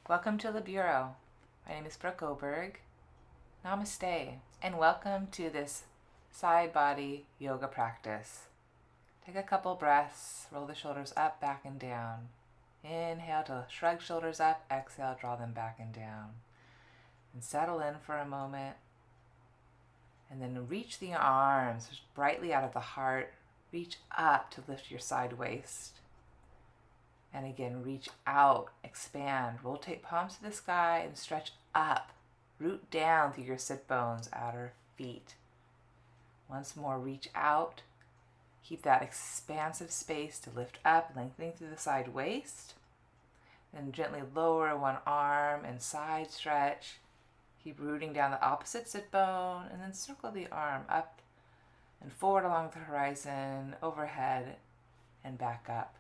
Welcome to the Bureau. My name is Brooke Oberg. Namaste, and welcome to this side body yoga practice. Take a couple breaths, roll the shoulders up, back, and down. Inhale to shrug shoulders up, exhale, draw them back and down. And settle in for a moment. And then reach the arms brightly out of the heart. Reach up to lift your side waist. And again, reach out, expand, rotate palms to the sky and stretch up. Root down through your sit bones, outer feet. Once more, reach out. Keep that expansive space to lift up, lengthening through the side waist. Then gently lower one arm and side stretch. Keep rooting down the opposite sit bone and then circle the arm up and forward along the horizon, overhead, and back up.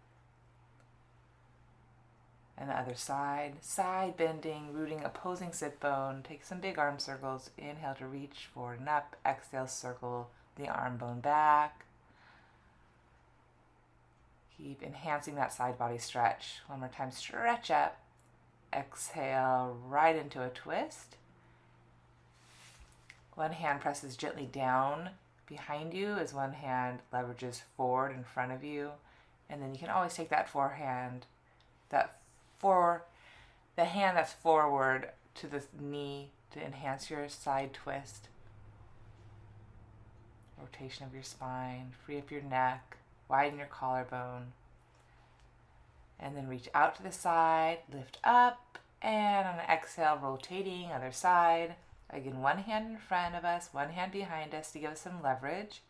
And the other side, side bending, rooting opposing sit bone. Take some big arm circles. Inhale to reach forward and up. Exhale, circle the arm bone back. Keep enhancing that side body stretch. One more time, stretch up. Exhale, right into a twist. One hand presses gently down behind you as one hand leverages forward in front of you. And then you can always take that forehand, the hand that's forward to the knee to enhance your side twist. Rotation of your spine, free up your neck, widen your collarbone. And then reach out to the side, lift up, and on an exhale, rotating, other side. Again, one hand in front of us, one hand behind us to give us some leverage.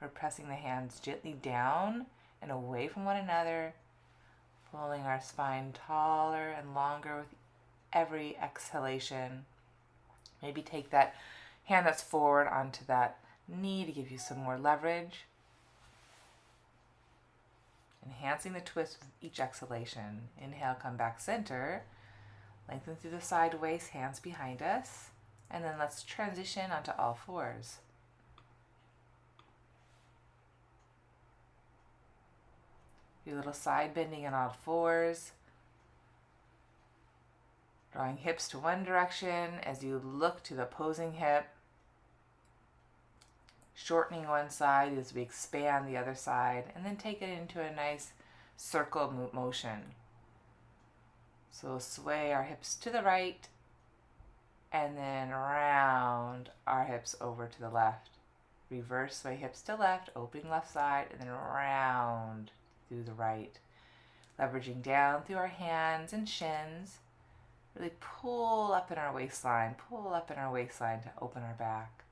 We're pressing the hands gently down and away from one another, pulling our spine taller and longer with every exhalation. Maybe take that hand that's forward onto that knee to give you some more leverage. Enhancing the twist with each exhalation. Inhale, come back center. Lengthen through the side waist, hands behind us. And then let's transition onto all fours. Do a little side bending on all fours. Drawing hips to one direction as you look to the opposing hip. Shortening one side as we expand the other side. And then take it into a nice circle motion. So sway our hips to the right. And then round our hips over to the left. Reverse sway hips to left, opening left side, and then round through the right. Leveraging down through our hands and shins. Really pull up in our waistline to open our back.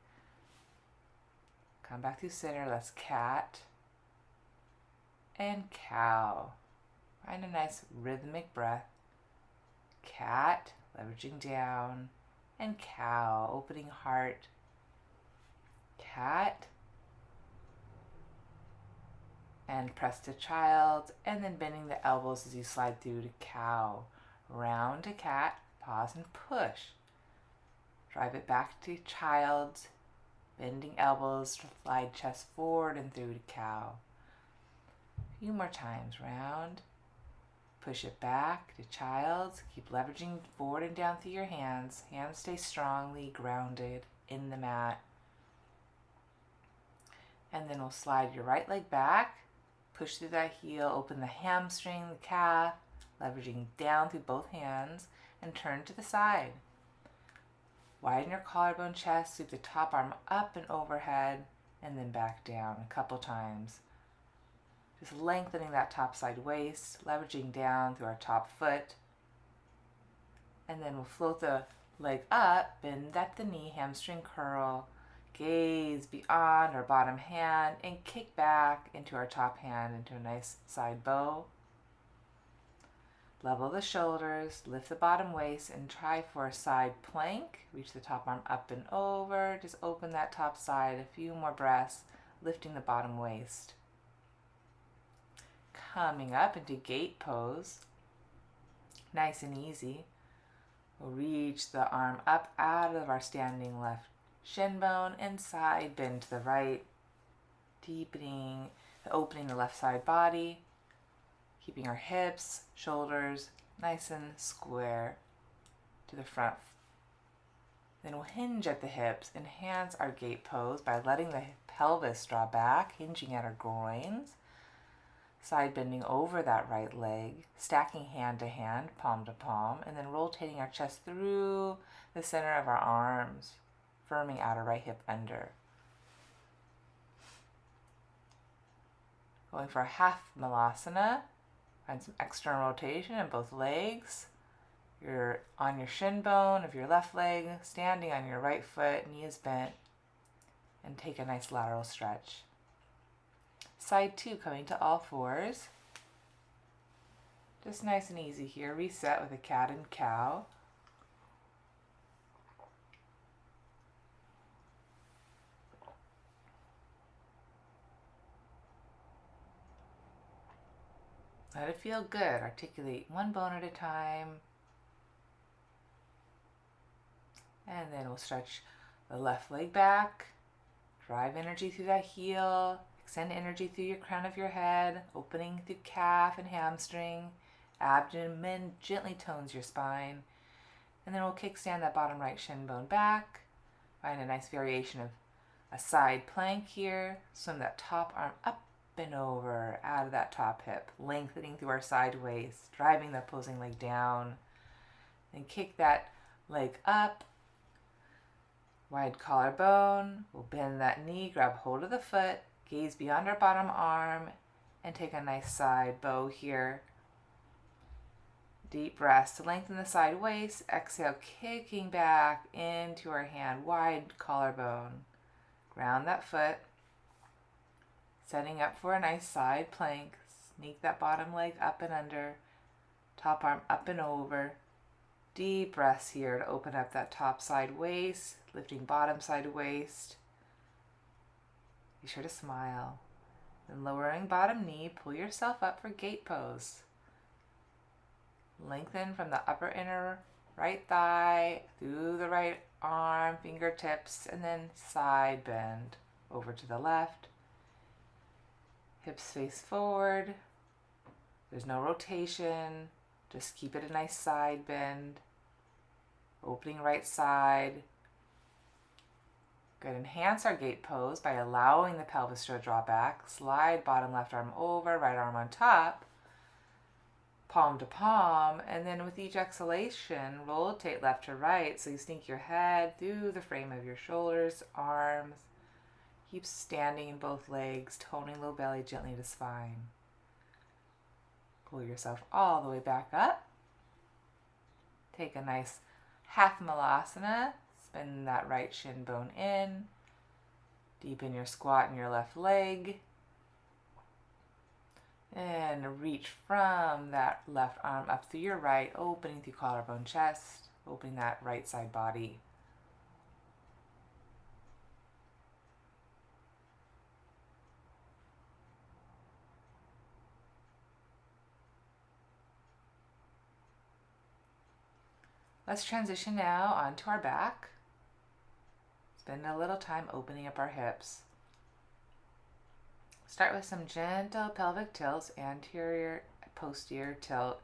Come back through center, let's cat and cow. Find a nice rhythmic breath. Cat, leveraging down, and cow, opening heart. Cat, and press to child, and then bending the elbows as you slide through to cow. Round to cat, pause and push. Drive it back to child, bending elbows to slide chest forward and through to cow. A few more times, round. Push it back to child. Keep leveraging forward and down through your hands. Hands stay strongly grounded in the mat. And then we'll slide your right leg back. Push through that heel. Open the hamstring, the calf. Leveraging down through both hands. And turn to the side. Widen your collarbone, chest. Sweep the top arm up and overhead. And then back down a couple times. Just lengthening that top side waist, leveraging down through our top foot. And then we'll float the leg up, bend at the knee, hamstring curl, gaze beyond our bottom hand, and kick back into our top hand into a nice side bow. Level the shoulders, lift the bottom waist, and try for a side plank. Reach the top arm up and over. Just open that top side, a few more breaths, lifting the bottom waist. Coming up into gate pose, nice and easy. We'll reach the arm up out of our standing left shin bone and side bend to the right, deepening the opening the left side body, keeping our hips, shoulders nice and square. to the front. Then we'll hinge at the hips, enhance our gate pose by letting the pelvis draw back, hinging at our groins, side bending over that right leg, stacking hand to hand, palm to palm, and then rotating our chest through the center of our arms, firming outer right hip under. Going for a half malasana. Find some external rotation in both legs. You're on your shin bone of your left leg, standing on your right foot, knees bent, and take a nice lateral stretch. Side 2, coming to all fours. Just nice and easy here. Reset with a cat and cow. Let it feel good. Articulate one bone at a time. And then we'll stretch the left leg back. Drive energy through that heel. Extend energy through your crown of your head, opening through calf and hamstring. Abdomen gently tones your spine. And then we'll kickstand that bottom right shin bone back. Find a nice variation of a side plank here. Swim that top arm up and over out of that top hip, lengthening through our side waist, driving the opposing leg down. Then kick that leg up. Wide collarbone. We'll bend that knee, grab hold of the foot, gaze beyond our bottom arm, and take a nice side bow here. Deep breaths to lengthen the side waist. Exhale, kicking back into our hand, wide collarbone. Ground that foot. Setting up for a nice side plank. Sneak that bottom leg up and under. Top arm up and over. Deep breaths here to open up that top side waist, lifting bottom side waist. Be sure to smile. Then lowering bottom knee, pull yourself up for gate pose. Lengthen from the upper inner right thigh, through the right arm, fingertips, and then side bend over to the left. Hips face forward. There's no rotation. Just keep it a nice side bend. Opening right side. Good. Enhance our gate pose by allowing the pelvis to draw back. Slide bottom left arm over, right arm on top. Palm to palm. And then with each exhalation, rotate left to right. So you sink your head through the frame of your shoulders, arms. Keep standing in both legs, toning low belly gently to spine. Pull yourself all the way back up. Take a nice half malasana. Spin that right shin bone in. Deepen your squat in your left leg. And reach from that left arm up through your right, opening through collarbone chest, opening that right side body. Let's transition now onto our back. Spend a little time opening up our hips. Start with some gentle pelvic tilts, anterior, posterior tilt.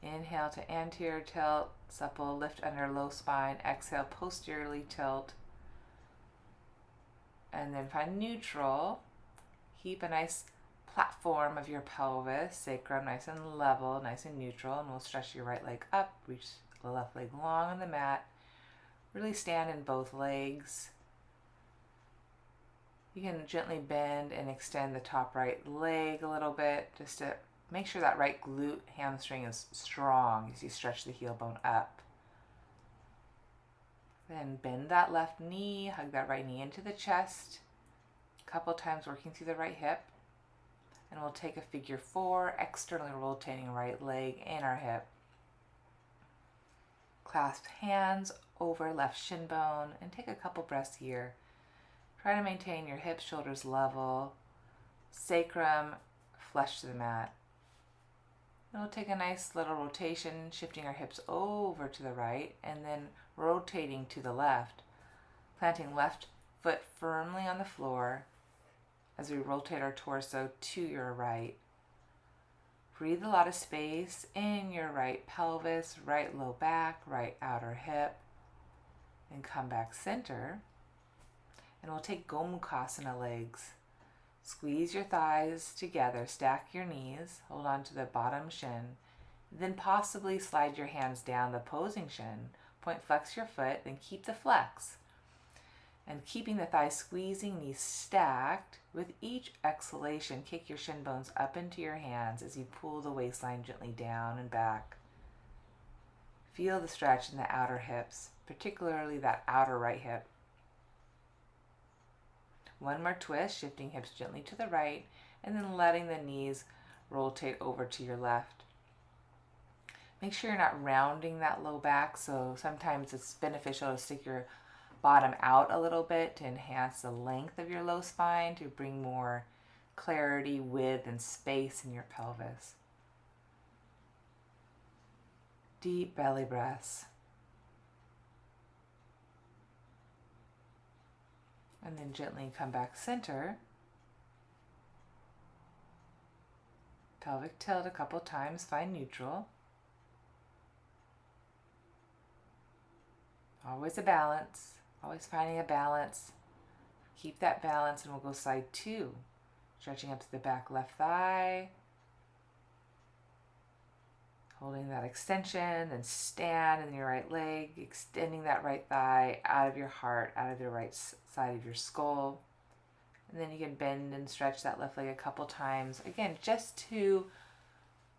Inhale to anterior tilt, supple, lift under low spine. Exhale, posteriorly tilt. And then find neutral. Keep a nice platform of your pelvis, sacrum nice and level, nice and neutral. And we'll stretch your right leg up, reach the left leg long on the mat. Really stand in both legs. You can gently bend and extend the top right leg a little bit just to make sure that right glute hamstring is strong as you stretch the heel bone up. Then bend that left knee, hug that right knee into the chest. A couple times working through the right hip. And we'll take a figure 4, externally rotating right leg in our hip. Clasp hands over left shin bone and take a couple breaths here. Try to maintain your hips, shoulders level, sacrum flush to the mat. And we'll take a nice little rotation, shifting our hips over to the right and then rotating to the left, planting left foot firmly on the floor as we rotate our torso to your right. Breathe a lot of space in your right pelvis, right low back, right outer hip, and come back center. And we'll take Gomukhasana legs. Squeeze your thighs together, stack your knees, hold on to the bottom shin, then possibly slide your hands down the opposing shin, point flex your foot, then keep the flex. And keeping the thighs squeezing, knees stacked, with each exhalation, kick your shin bones up into your hands as you pull the waistline gently down and back. Feel the stretch in the outer hips, particularly that outer right hip. One more twist, shifting hips gently to the right, and then letting the knees rotate over to your left. Make sure you're not rounding that low back, so sometimes it's beneficial to stick your bottom out a little bit to enhance the length of your low spine, to bring more clarity, width, and space in your pelvis. Deep belly breaths. And then gently come back center. Pelvic tilt a couple times, find neutral. Always a balance, always finding a balance. Keep that balance, and we'll go side 2. Stretching up to the back left thigh. Holding that extension, then stand in your right leg, extending that right thigh out of your heart, out of the right side of your skull. And then you can bend and stretch that left leg a couple times. Again, just to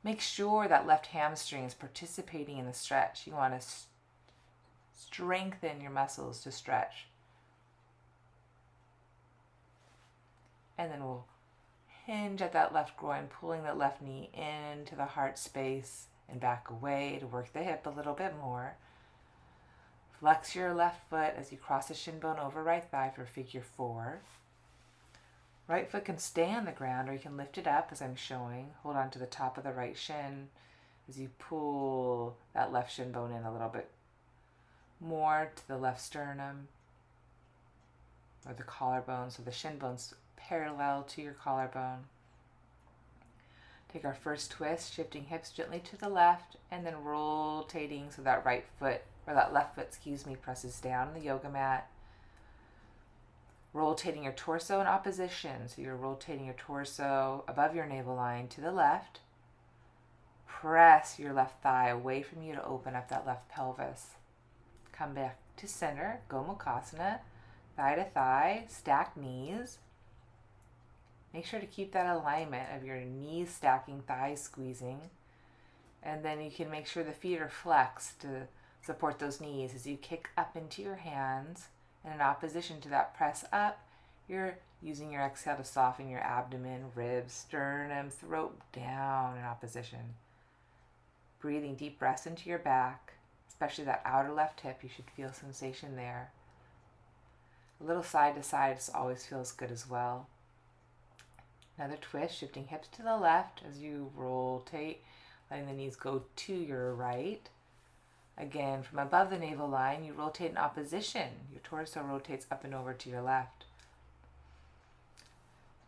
make sure that left hamstring is participating in the stretch. You want to strengthen your muscles to stretch. And then we'll hinge at that left groin, pulling that left knee into the heart space and back away to work the hip a little bit more. Flex your left foot as you cross the shin bone over right thigh for figure 4. Right foot can stay on the ground, or you can lift it up as I'm showing. Hold on to the top of the right shin as you pull that left shin bone in a little bit more to the left sternum or the collarbone, so the shin bone's parallel to your collarbone. Take our first twist, shifting hips gently to the left, and then rotating so that right foot, or that left foot, presses down on the yoga mat. Rotating your torso in opposition, so you're rotating your torso above your navel line to the left. Press your left thigh away from you to open up that left pelvis. Come back to center, Gomukhasana, thigh to thigh, stack knees. Make sure to keep that alignment of your knees stacking, thighs squeezing. And then you can make sure the feet are flexed to support those knees as you kick up into your hands. And in opposition to that press up, you're using your exhale to soften your abdomen, ribs, sternum, throat down in opposition. Breathing deep breaths into your back, especially that outer left hip. You should feel sensation there. A little side to side always feels good as well. Another twist, shifting hips to the left as you rotate, letting the knees go to your right. Again, from above the navel line, you rotate in opposition. Your torso rotates up and over to your left.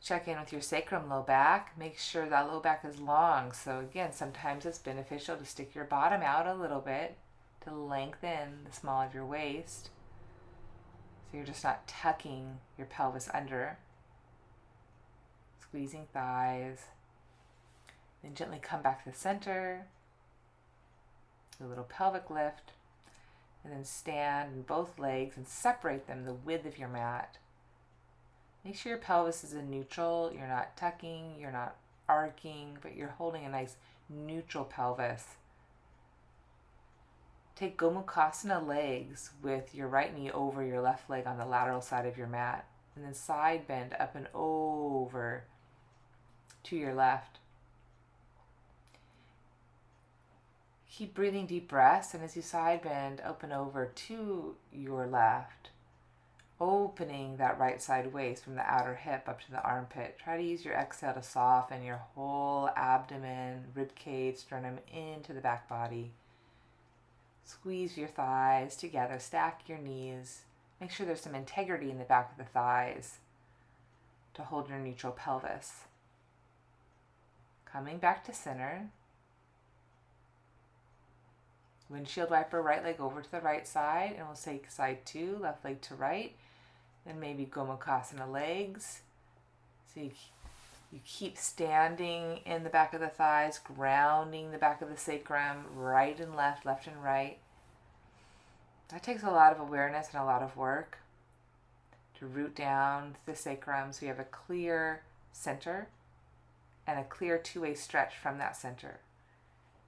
Check in with your sacrum, low back. Make sure that low back is long. So again, sometimes it's beneficial to stick your bottom out a little bit to lengthen the small of your waist. So you're just not tucking your pelvis under. Squeezing thighs. Then gently come back to the center. Do a little pelvic lift. And then stand in both legs and separate them the width of your mat. Make sure your pelvis is in neutral. You're not tucking, you're not arcing, but you're holding a nice neutral pelvis. Take Gomukhasana legs with your right knee over your left leg on the lateral side of your mat. And then side bend up and over to your left. Keep breathing deep breaths, and as you side bend, open over to your left, opening that right side waist from the outer hip up to the armpit. Try to use your exhale to soften your whole abdomen, rib cage, sternum into the back body. Squeeze your thighs together, stack your knees. Make sure there's some integrity in the back of the thighs to hold your neutral pelvis. Coming back to center. Windshield wiper right leg over to the right side, and we'll take side 2, left leg to right. Then maybe Gomukhasana legs. So you keep standing in the back of the thighs, grounding the back of the sacrum, right and left and right. That takes a lot of awareness and a lot of work to root down the sacrum so you have a clear center and a clear two-way stretch from that center.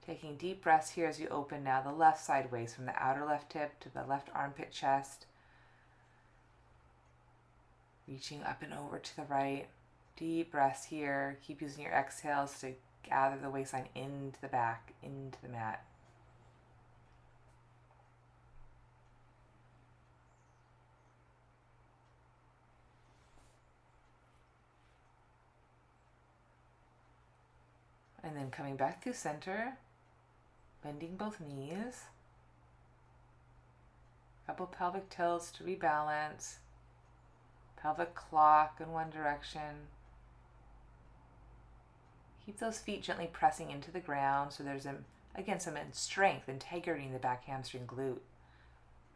Taking deep breaths here as you open now the left sideways from the outer left hip to the left armpit chest. Reaching up and over to the right. Deep breaths here. Keep using your exhales to gather the waistline into the back, into the mat. And then coming back through center, bending both knees. Couple pelvic tilts to rebalance. Pelvic clock in one direction. Keep those feet gently pressing into the ground so there's, again, some strength, integrity in the back hamstring glute.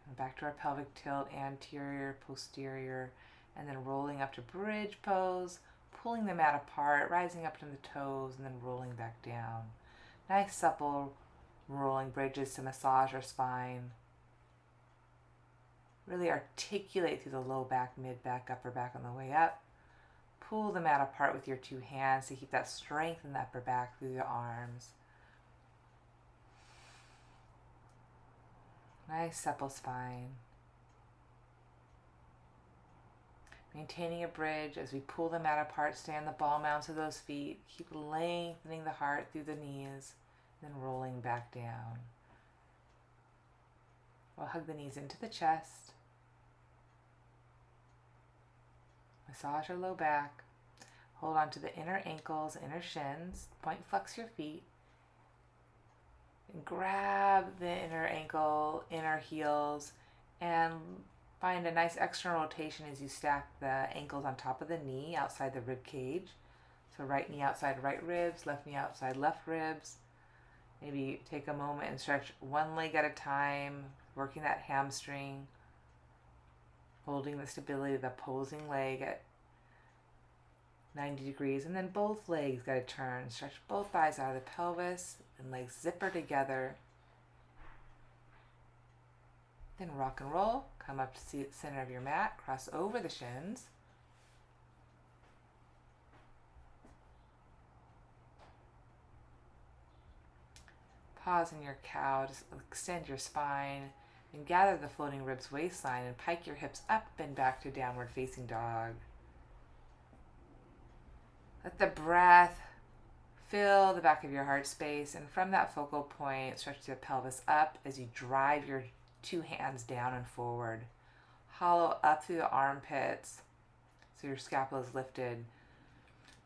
And back to our pelvic tilt, anterior, posterior, and then rolling up to bridge pose, pulling the mat apart, rising up to the toes, and then rolling back down. Nice supple rolling bridges to massage our spine. Really articulate through the low back, mid back, upper back on the way up. Pull the mat apart with your 2 hands to keep that strength in the upper back through the arms. Nice supple spine. Maintaining a bridge as we pull the mat apart, stay on the ball mounts of those feet. Keep lengthening the heart through the knees, then rolling back down. We'll hug the knees into the chest. Massage our low back. Hold on to the inner ankles, inner shins. Point flex your feet. And grab the inner ankle, inner heels, and find a nice external rotation as you stack the ankles on top of the knee outside the rib cage. So right knee outside right ribs, left knee outside left ribs. Maybe take a moment and stretch one leg at a time, working that hamstring, holding the stability of the opposing leg at 90 degrees, and then both legs got to turn. Stretch both thighs out of the pelvis and legs zipper together. Then rock and roll, come up to the center of your mat, cross over the shins. Pause in your cow, just extend your spine and gather the floating ribs waistline and pike your hips up and back to downward facing dog. Let the breath fill the back of your heart space, and from that focal point, stretch the pelvis up as you drive your 2 hands down and forward. Hollow up through the armpits so your scapula is lifted.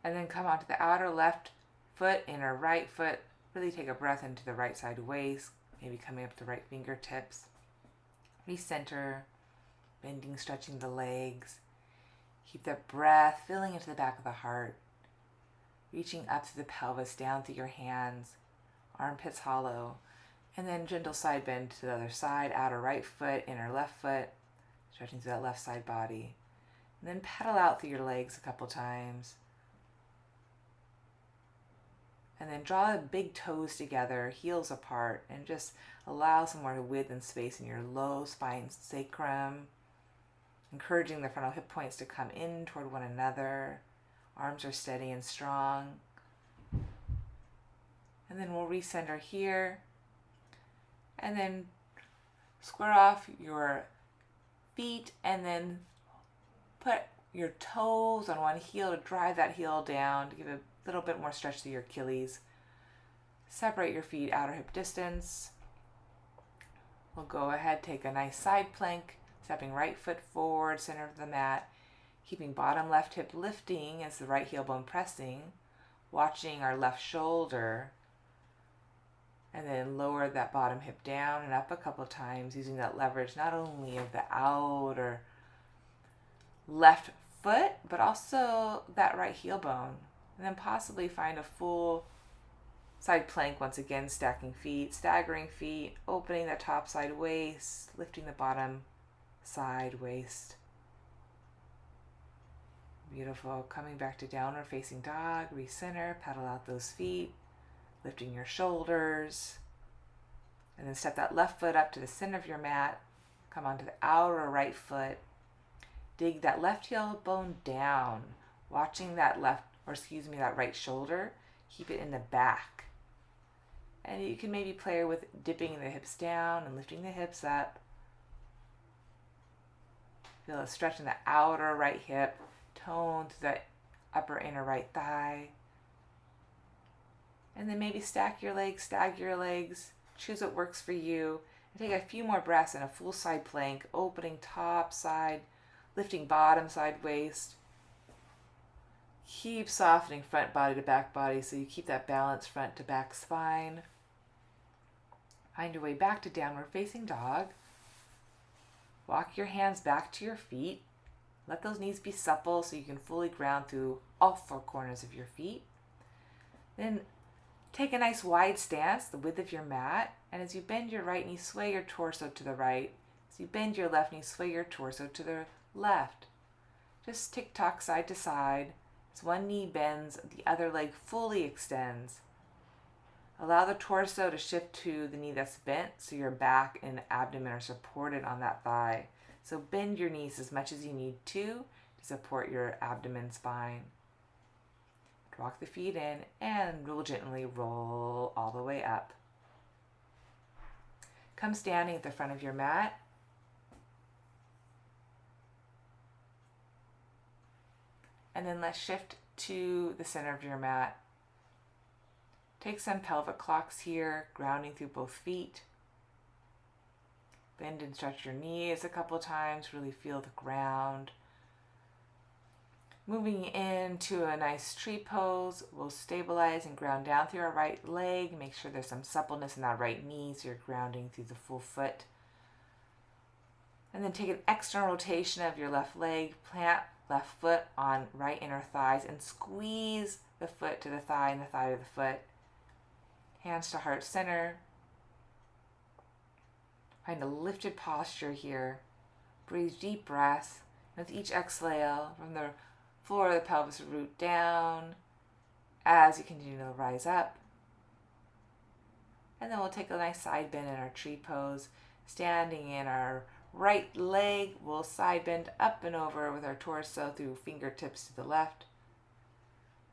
And then come onto the outer left foot, inner right foot. Really take a breath into the right side waist, maybe coming up the right fingertips. Recenter, bending, stretching the legs. Keep the breath filling into the back of the heart. Reaching up through the pelvis, down through your hands, armpits hollow. And then gentle side bend to the other side, outer right foot, inner left foot, stretching through that left side body. And then pedal out through your legs a couple times. And then draw the big toes together, heels apart, and just allow some more width and space in your low spine sacrum, encouraging the frontal hip points to come in toward one another. Arms are steady and strong. And then we'll recenter here. And then square off your feet and then put your toes on one heel to drive that heel down to give a little bit more stretch to your Achilles. Separate your feet outer hip distance. We'll go ahead, take a nice side plank, stepping right foot forward, center of the mat, keeping bottom left hip lifting as the right heel bone pressing, watching our left shoulder, and then lower that bottom hip down and up a couple times, using that leverage not only of the outer left foot, but also that right heel bone. And then possibly find a full Side plank once again, stacking feet, staggering feet, opening the top side waist, lifting the bottom side waist. Beautiful. Coming back to downward facing dog, recenter, pedal out those feet, lifting your shoulders, and then step that left foot up to the center of your mat. Come onto the outer right foot. Dig that left heel bone down, watching that that right shoulder. Keep it in the back. And you can maybe play with dipping the hips down and lifting the hips up. Feel a stretch in the outer right hip, tone through the upper inner right thigh. And then maybe stack your legs, stagger your legs. Choose what works for you. And take a few more breaths in a full side plank, opening top side, lifting bottom side waist. Keep softening front body to back body so you keep that balanced front to back spine. Find your way back to downward facing dog. Walk your hands back to your feet. Let those knees be supple so you can fully ground through all four corners of your feet. Then take a nice wide stance, the width of your mat, and as you bend your right knee, sway your torso to the right. As you bend your left knee, sway your torso to the left. Just tick-tock side to side. As one knee bends, the other leg fully extends. Allow the torso to shift to the knee that's bent so your back and abdomen are supported on that thigh. So bend your knees as much as you need to support your abdomen spine. Walk the feet in and real gently roll all the way up. Come standing at the front of your mat. And then let's shift to the center of your mat. Take some pelvic clocks here, grounding through both feet. Bend and stretch your knees a couple times, really feel the ground. Moving into a nice tree pose, we'll stabilize and ground down through our right leg. Make sure there's some suppleness in that right knee so you're grounding through the full foot. And then take an external rotation of your left leg, plant left foot on right inner thighs and squeeze the foot to the thigh and the thigh to the foot. Hands to heart center. Find a lifted posture here. Breathe deep breaths. With each exhale, from the floor of the pelvis, root down as you continue to rise up. And then we'll take a nice side bend in our tree pose. Standing in our right leg, we'll side bend up and over with our torso through fingertips to the left.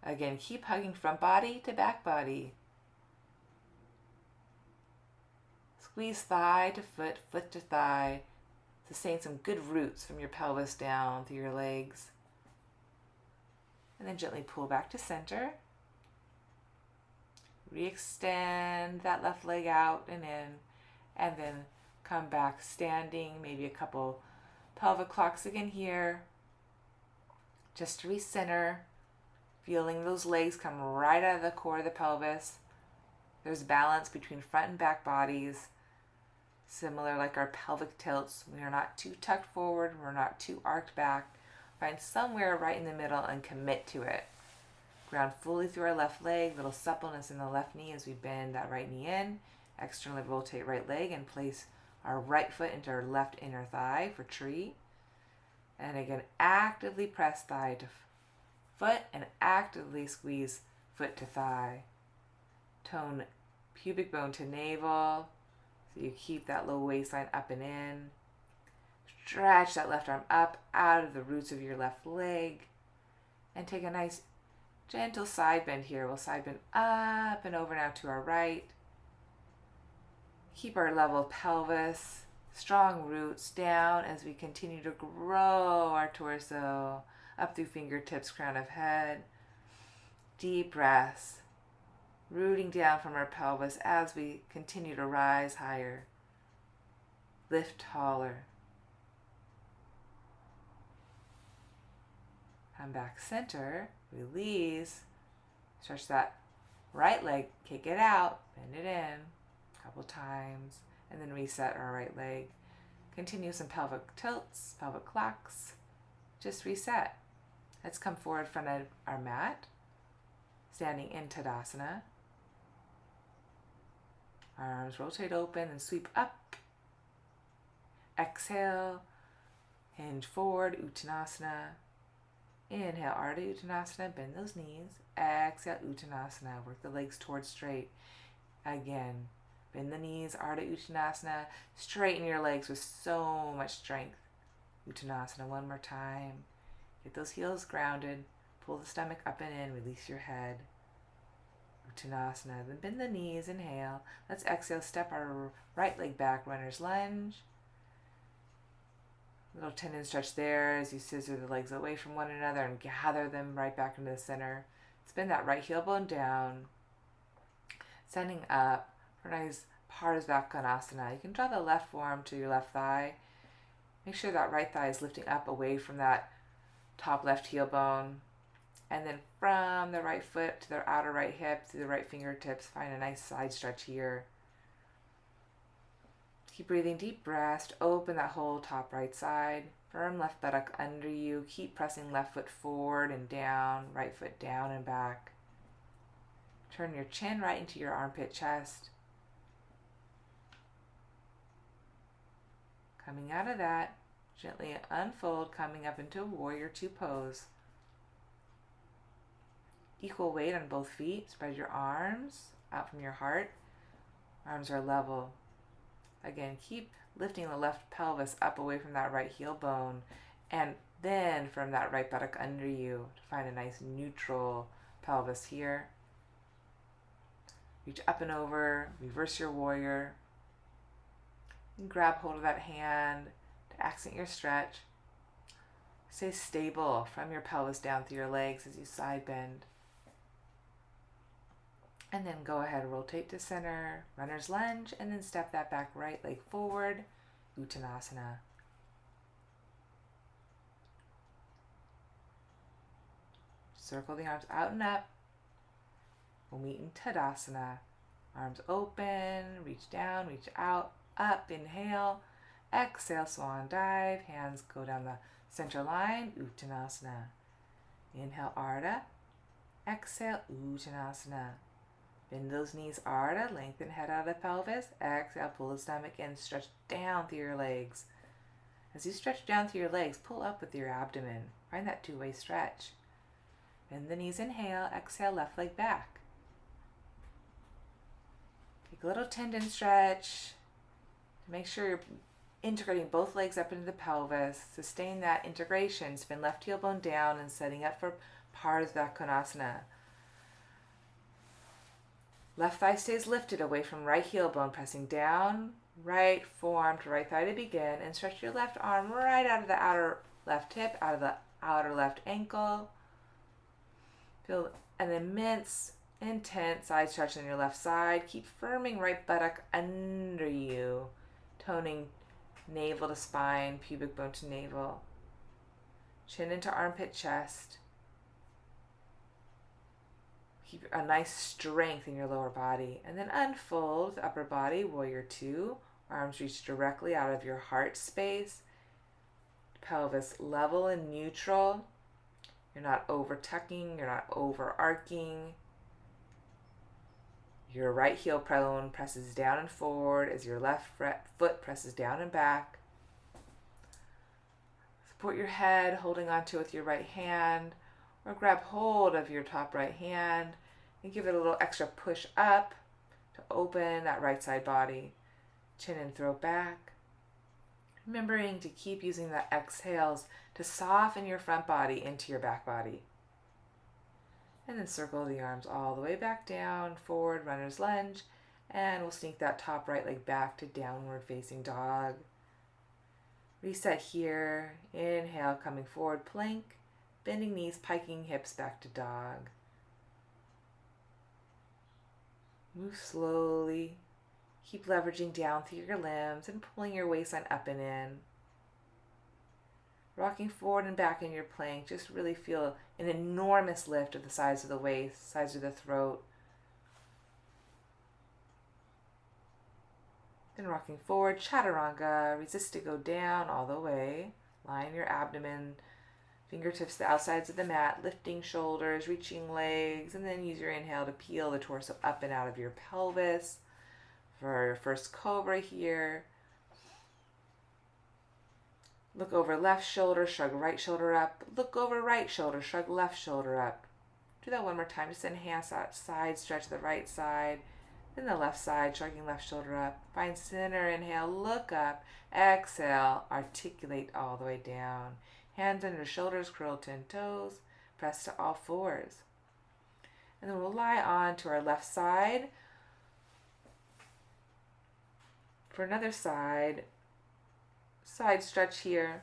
Again, keep hugging front body to back body. Squeeze thigh to foot, foot to thigh. Sustain some good roots from your pelvis down through your legs. And then gently pull back to center. Re-extend that left leg out and in. And then come back standing, maybe a couple pelvic clocks again here. Just to recenter. Feeling those legs come right out of the core of the pelvis. There's balance between front and back bodies. Similar like our pelvic tilts. We are not too tucked forward. We're not too arched back. Find somewhere right in the middle and commit to it. Ground fully through our left leg. Little suppleness in the left knee as we bend that right knee in. Externally rotate right leg and place our right foot into our left inner thigh for tree. And again, actively press thigh to foot and actively squeeze foot to thigh. Tone pubic bone to navel. So you keep that low waistline up and in. Stretch that left arm up out of the roots of your left leg. And take a nice gentle side bend here. We'll side bend up and over now to our right. Keep our level pelvis. Strong roots down as we continue to grow our torso up through fingertips, crown of head. Deep breaths. Rooting down from our pelvis as we continue to rise higher. Lift taller. Come back center, release. Stretch that right leg, kick it out, bend it in a couple times, and then reset our right leg. Continue some pelvic tilts, pelvic clocks. Just reset. Let's come forward in front of our mat, standing in Tadasana. Arms rotate open and sweep up. Exhale, hinge forward, Uttanasana. Inhale, Ardha Uttanasana, bend those knees. Exhale, Uttanasana, work the legs towards straight. Again, bend the knees, Ardha Uttanasana, straighten your legs with so much strength. Uttanasana, one more time. Get those heels grounded, pull the stomach up and in, release your head. Uttanasana, then bend the knees, inhale. Let's exhale, step our right leg back, runner's lunge. Little tendon stretch there as you scissor the legs away from one another and gather them right back into the center. Spin that right heel bone down, sending up for a nice Parsvakonasana. You can draw the left forearm to your left thigh. Make sure that right thigh is lifting up away from that top left heel bone. And then from the right foot to the outer right hip, through the right fingertips, find a nice side stretch here. Keep breathing, deep breath, open that whole top right side. Firm left buttock under you. Keep pressing left foot forward and down, right foot down and back. Turn your chin right into your armpit chest. Coming out of that, gently unfold, coming up into a warrior two pose. Equal weight on both feet. Spread your arms out from your heart. Arms are level. Again, keep lifting the left pelvis up away from that right heel bone, and then from that right buttock under you to find a nice neutral pelvis here. Reach up and over, reverse your warrior. And grab hold of that hand to accent your stretch. Stay stable from your pelvis down through your legs as you side bend. And then go ahead, rotate to center, runner's lunge, and then step that back right leg forward, Uttanasana. Circle the arms out and up. We'll meet in Tadasana. Arms open, reach down, reach out, up, inhale, exhale, swan dive, hands go down the center line, Uttanasana. Inhale, Ardha, exhale, Uttanasana. Bend those knees, Ardha, lengthen head out of the pelvis. Exhale, pull the stomach in, stretch down through your legs. As you stretch down through your legs, pull up with your abdomen. Find that two-way stretch. Bend the knees, inhale, exhale, left leg back. Take a little tendon stretch to make sure you're integrating both legs up into the pelvis. Sustain that integration. Spin left heel bone down and setting up for Parsvakonasana. Left thigh stays lifted away from right heel bone, pressing down, right forearm to right thigh to begin, and stretch your left arm right out of the outer left hip, out of the outer left ankle. Feel an immense, intense side stretch on your left side. Keep firming right buttock under you, toning navel to spine, pubic bone to navel. Chin into armpit, chest. Keep a nice strength in your lower body. And then unfold the upper body, warrior two. Arms reach directly out of your heart space. Pelvis level and neutral. You're not over tucking, you're not over arcing. Your right heel bone presses down and forward as your left foot presses down and back. Support your head, holding onto it with your right hand, or grab hold of your top right hand and give it a little extra push up to open that right side body. Chin and throat back. Remembering to keep using the exhales to soften your front body into your back body. And then circle the arms all the way back down, forward, runner's lunge, and we'll sneak that top right leg back to downward facing dog. Reset here. Inhale, coming forward, plank. Bending knees, piking hips back to dog. Move slowly. Keep leveraging down through your limbs and pulling your waistline up and in. Rocking forward and back in your plank. Just really feel an enormous lift of the sides of the waist, sides of the throat. Then rocking forward, chaturanga. Resist to go down all the way. Line your abdomen. Fingertips to the outsides of the mat, lifting shoulders, reaching legs, and then use your inhale to peel the torso up and out of your pelvis. For your first cobra here, look over left shoulder, shrug right shoulder up. Look over right shoulder, shrug left shoulder up. Do that one more time. Just enhance that side stretch, the right side, then the left side, shrugging left shoulder up. Find center, inhale, look up. Exhale, articulate all the way down. Hands under shoulders, curl 10 toes. Press to all fours. And then we'll lie on to our left side. For another side stretch here.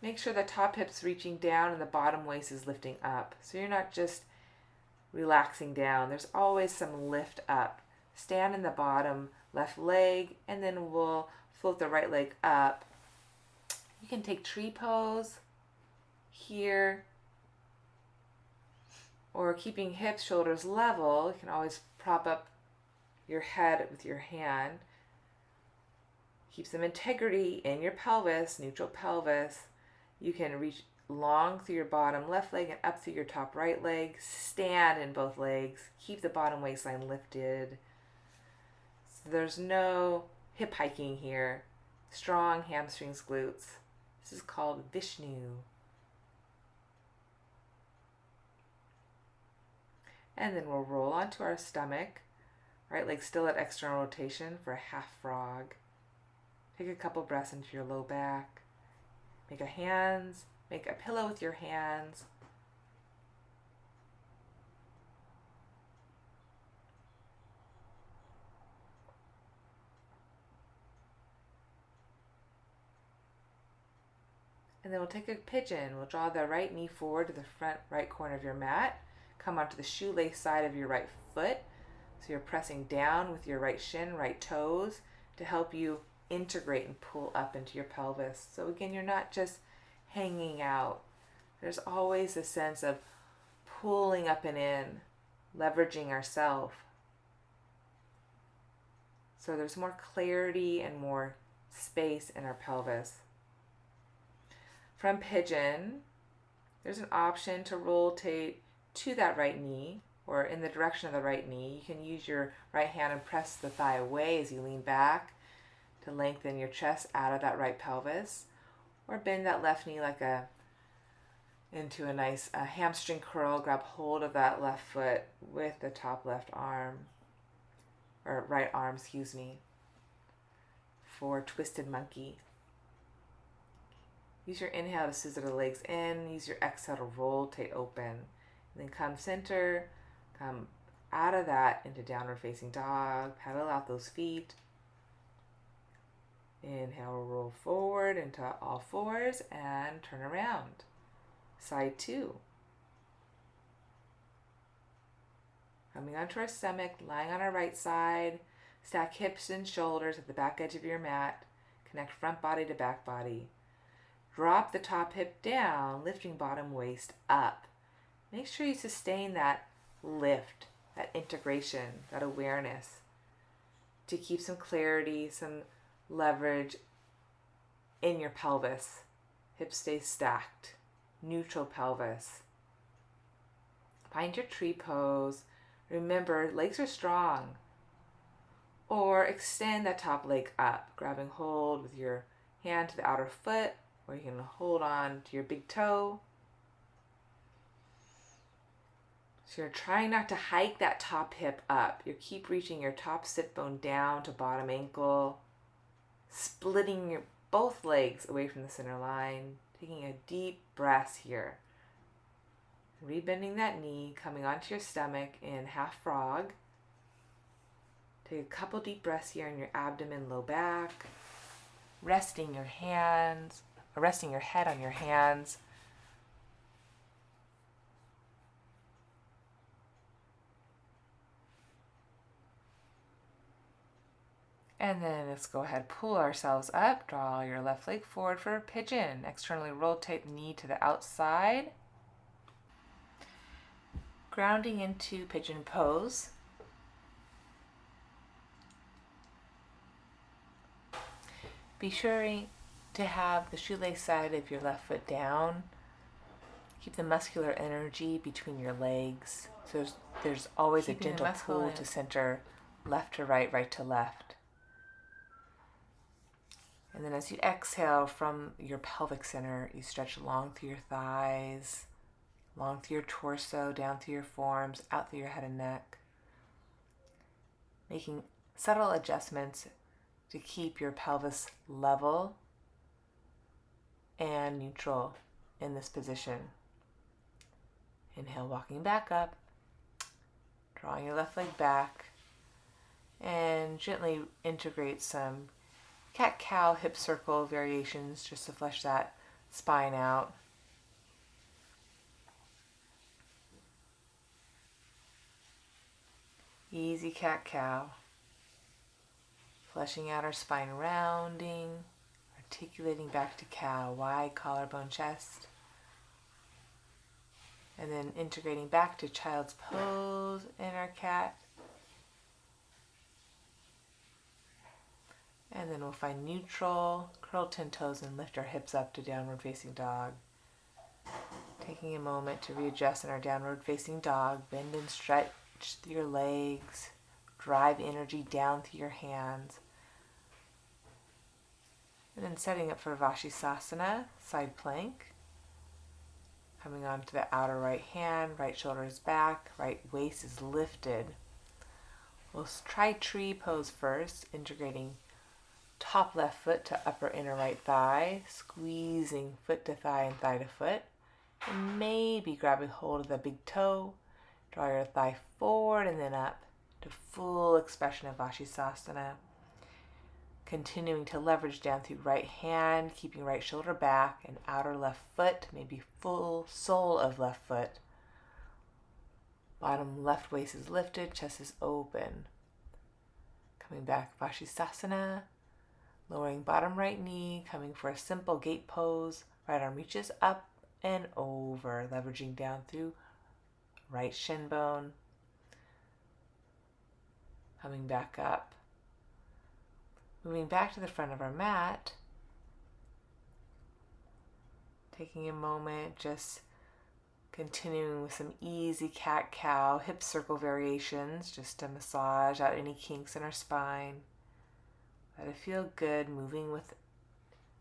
Make sure the top hip's reaching down and the bottom waist is lifting up. So you're not just relaxing down. There's always some lift up. Stand in the bottom left leg, and then we'll float the right leg up. You can take tree pose here, or keeping hips, shoulders level. You can always prop up your head with your hand. Keep some integrity in your pelvis, neutral pelvis. You can reach long through your bottom left leg and up through your top right leg. Stand in both legs. Keep the bottom waistline lifted. So there's no hip hiking here. Strong hamstrings, glutes. This is called vishnu. And then we'll roll onto our stomach. Right leg still at external rotation for a half frog. Take a couple breaths into your low back. Make a pillow with your hands. And then we'll take a pigeon. We'll draw the right knee forward to the front right corner of your mat. Come onto the shoelace side of your right foot. So you're pressing down with your right shin, right toes to help you integrate and pull up into your pelvis. So again, you're not just hanging out. There's always a sense of pulling up and in, leveraging ourselves. So there's more clarity and more space in our pelvis. From pigeon, there's an option to rotate to that right knee or in the direction of the right knee. You can use your right hand and press the thigh away as you lean back to lengthen your chest out of that right pelvis, or bend that left knee into a nice hamstring curl. Grab hold of that left foot with the top left arm, or right arm, for twisted monkey. Use your inhale to scissor the legs in. Use your exhale to rotate open. And then come center, come out of that into downward facing dog. Pedal out those feet. Inhale, roll forward into all fours and turn around. Side two. Coming onto our stomach, lying on our right side. Stack hips and shoulders at the back edge of your mat. Connect front body to back body. Drop the top hip down, lifting bottom waist up. Make sure you sustain that lift, that integration, that awareness to keep some clarity, some leverage in your pelvis. Hips stay stacked. Neutral pelvis. Find your tree pose. Remember, legs are strong. Or extend that top leg up, grabbing hold with your hand to the outer foot, or you can hold on to your big toe. So you're trying not to hike that top hip up. You keep reaching your top sit bone down to bottom ankle, splitting your both legs away from the center line, taking a deep breath here. Rebending that knee, coming onto your stomach in half frog. Take a couple deep breaths here in your abdomen, low back. Resting your head on your hands. And then let's go ahead, pull ourselves up, draw your left leg forward for a pigeon. Externally rotate the knee to the outside. Grounding into pigeon pose. Be sure to have the shoelace side of your left foot down. Keep the muscular energy between your legs. So there's always a gentle pull to center left to right, right to left. And then as you exhale from your pelvic center, you stretch long through your thighs, long through your torso, down through your forearms, out through your head and neck. Making subtle adjustments to keep your pelvis level and neutral in this position. Inhale, walking back up, drawing your left leg back, and gently integrate some cat-cow hip circle variations just to flesh that spine out. Easy cat-cow. Fleshing out our spine, rounding, articulating back to cow, wide collarbone chest. And then integrating back to child's pose in our cat. And then we'll find neutral, curl 10 toes and lift our hips up to downward facing dog. Taking a moment to readjust in our downward facing dog, bend and stretch through your legs, drive energy down through your hands. And then setting up for Vashisthasana, side plank. Coming onto the outer right hand, right shoulder is back, right waist is lifted. We'll try tree pose first, integrating top left foot to upper inner right thigh, squeezing foot to thigh and thigh to foot, and maybe grabbing hold of the big toe, draw your thigh forward and then up to full expression of Vashisthasana. Continuing to leverage down through right hand, keeping right shoulder back and outer left foot, maybe full sole of left foot. Bottom left waist is lifted, chest is open. Coming back, Vashisthasana. Lowering bottom right knee, coming for a simple gate pose. Right arm reaches up and over, leveraging down through right shin bone. Coming back up. Moving back to the front of our mat. Taking a moment, just continuing with some easy cat-cow hip circle variations, just to massage out any kinks in our spine. Let it feel good, moving with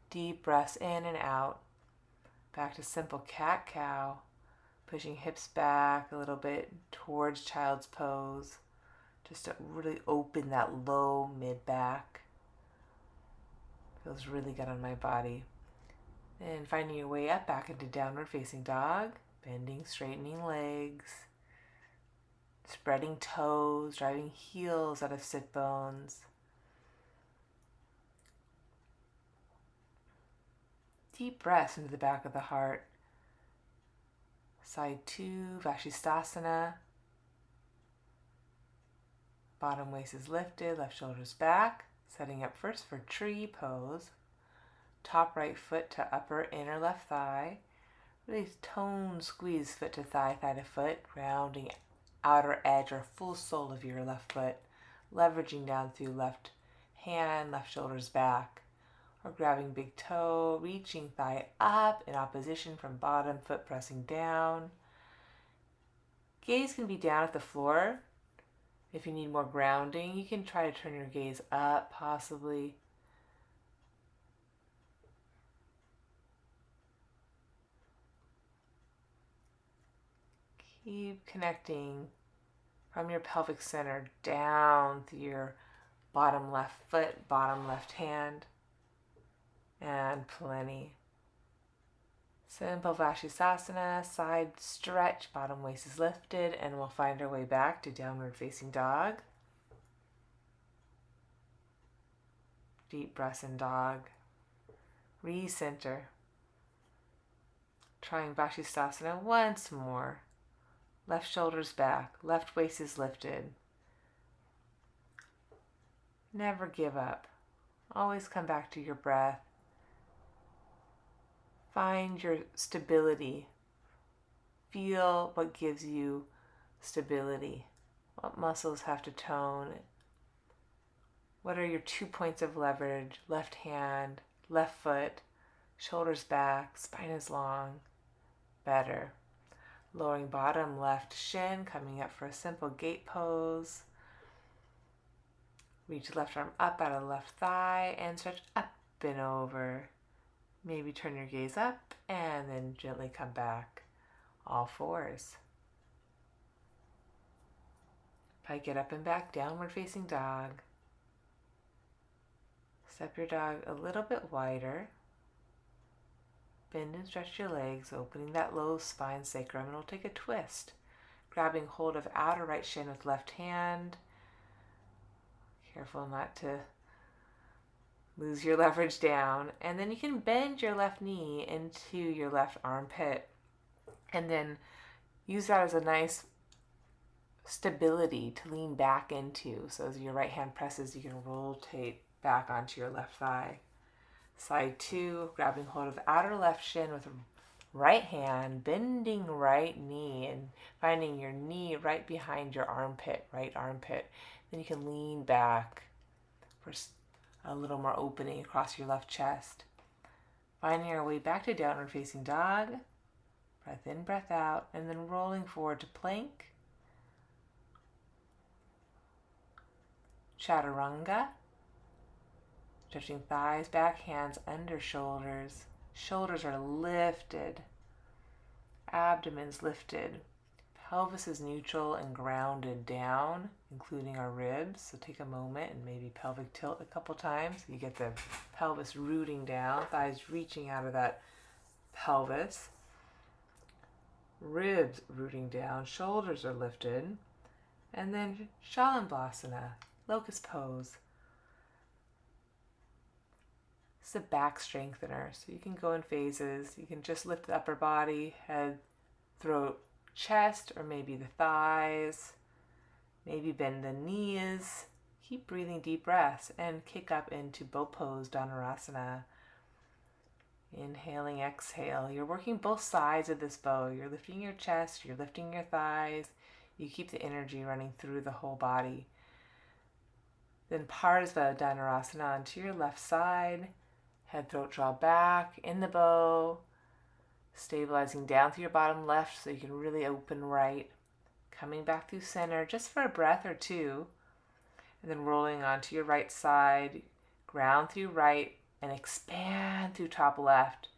deep breaths in and out. Back to simple cat-cow, pushing hips back a little bit towards child's pose, just to really open that low mid-back. Feels really good on my body. And finding your way up back into downward facing dog, bending, straightening legs, spreading toes, driving heels out of sit bones. Deep breaths into the back of the heart. Side 2, Vashisthasana. Bottom waist is lifted, left shoulder's back. Setting up first for tree pose. Top right foot to upper inner left thigh. Really tone squeeze foot to thigh, thigh to foot. Rounding outer edge or full sole of your left foot. Leveraging down through left hand, left shoulder's back. Or grabbing big toe, reaching thigh up in opposition from bottom, foot pressing down. Gaze can be down at the floor. If you need more grounding, you can try to turn your gaze up, possibly. Keep connecting from your pelvic center down through your bottom left foot, bottom left hand. And plenty. Simple Vashisthasana, side stretch, bottom waist is lifted, and we'll find our way back to downward facing dog. Deep breaths in dog. Recenter. Trying Vashisthasana once more. Left shoulder's back, left waist is lifted. Never give up. Always come back to your breath. Find your stability. Feel what gives you stability. What muscles have to tone? What are your 2 points of leverage? Left hand, left foot, shoulders back, spine is long. Better. Lowering bottom left shin, coming up for a simple gate pose. Reach the left arm up out of the left thigh and stretch up and over. Maybe turn your gaze up and then gently come back. All fours. Pike it up and back, downward facing dog. Step your dog a little bit wider. Bend and stretch your legs, opening that low spine sacrum, and we'll take a twist. Grabbing hold of outer right shin with left hand. Careful not to lose your leverage down. And then you can bend your left knee into your left armpit. And then use that as a nice stability to lean back into. So as your right hand presses, you can rotate back onto your left thigh. Side 2, grabbing hold of outer left shin with right hand, bending right knee and finding your knee right behind your armpit, right armpit. Then you can lean back for a little more opening across your left chest. Finding our way back to downward facing dog. Breath in, breath out, and then rolling forward to plank. Chaturanga. Stretching thighs back, hands under shoulders. Shoulders are lifted. Abdomen's lifted. Pelvis is neutral and grounded down, including our ribs. So take a moment and maybe pelvic tilt a couple times. You get the pelvis rooting down, thighs reaching out of that pelvis. Ribs rooting down, shoulders are lifted. And then Shalanbhasana, locust pose. It's a back strengthener, so you can go in phases. You can just lift the upper body, head, throat, chest, or maybe the thighs. Maybe bend the knees. Keep breathing deep breaths and kick up into bow pose, Dhanurasana. Inhaling, exhale. You're working both sides of this bow. You're lifting your chest, you're lifting your thighs. You keep the energy running through the whole body. Then Parsva Dhanurasana onto your left side. Head, throat, draw back in the bow. Stabilizing down through your bottom left so you can really open right. Coming back through center just for a breath or two. And then rolling onto your right side. Ground through right and expand through top left.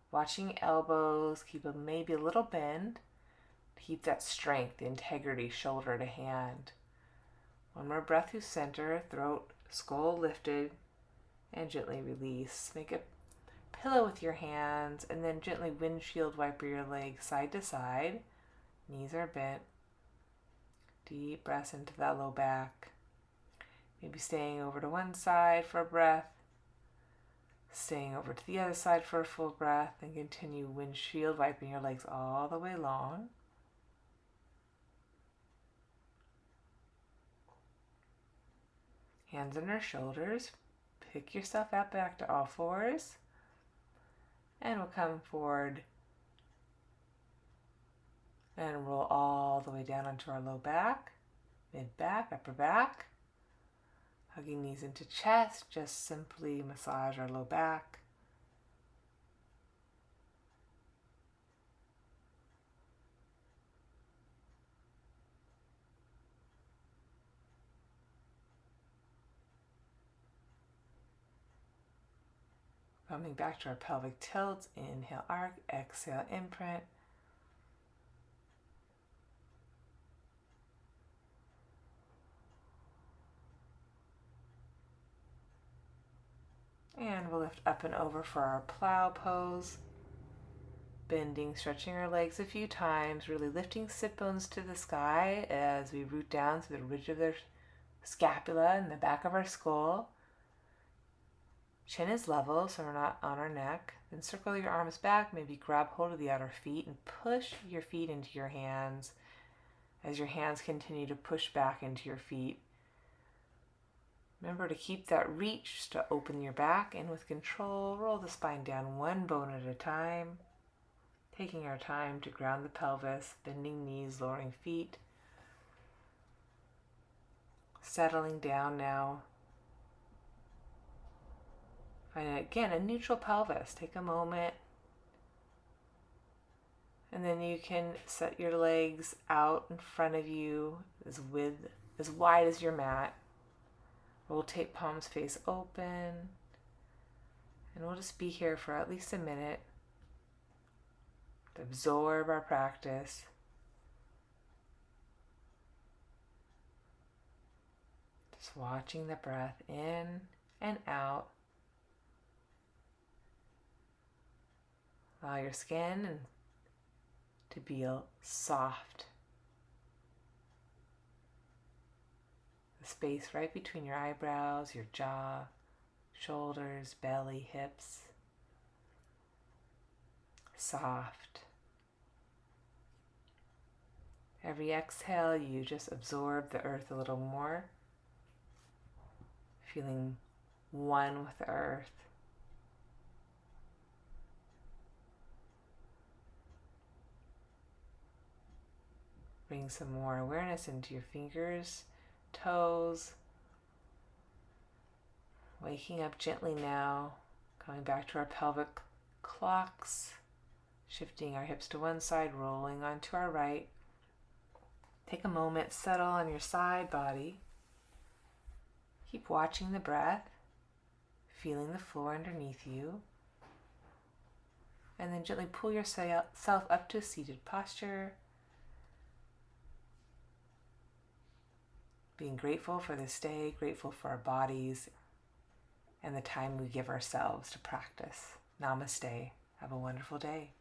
Watching elbows, keep them maybe a little bend. Keep that strength, the integrity, shoulder to hand. One more breath through center, throat, skull lifted, and gently release. Make a pillow with your hands, and then gently windshield wiper your legs side to side. Knees are bent. Deep breaths into that low back. Maybe staying over to one side for a breath. Staying over to the other side for a full breath, and continue windshield wiping your legs all the way long. Hands under shoulders. Pick yourself up back to all fours. And we'll come forward and roll all the way down onto our low back, mid back, upper back. Hugging knees into chest, just simply massage our low back. Coming back to our pelvic tilt, inhale arc, exhale imprint. And we'll lift up and over for our plow pose. Bending, stretching our legs a few times, really lifting sit bones to the sky as we root down through the ridge of the scapula and the back of our skull. Chin is level, so we're not on our neck. Then circle your arms back, maybe grab hold of the outer feet and push your feet into your hands as your hands continue to push back into your feet. Remember to keep that reach to open your back, and with control, roll the spine down one bone at a time, taking our time to ground the pelvis, bending knees, lowering feet. Settling down now. Find, again, a neutral pelvis. Take a moment. And then you can set your legs out in front of you as wide as your mat. Rotate palms face open. And we'll just be here for at least a minute to absorb our practice. Just watching the breath in and out. Allow your skin to be soft. The space right between your eyebrows, your jaw, shoulders, belly, hips. Soft. Every exhale, you just absorb the earth a little more, feeling one with the earth. Bring some more awareness into your fingers, toes. Waking up gently now, coming back to our pelvic clocks, shifting our hips to one side, rolling onto our right. Take a moment, settle on your side body. Keep watching the breath, feeling the floor underneath you. And then gently pull yourself up to a seated posture. Being grateful for this day, grateful for our bodies, and the time we give ourselves to practice. Namaste. Have a wonderful day.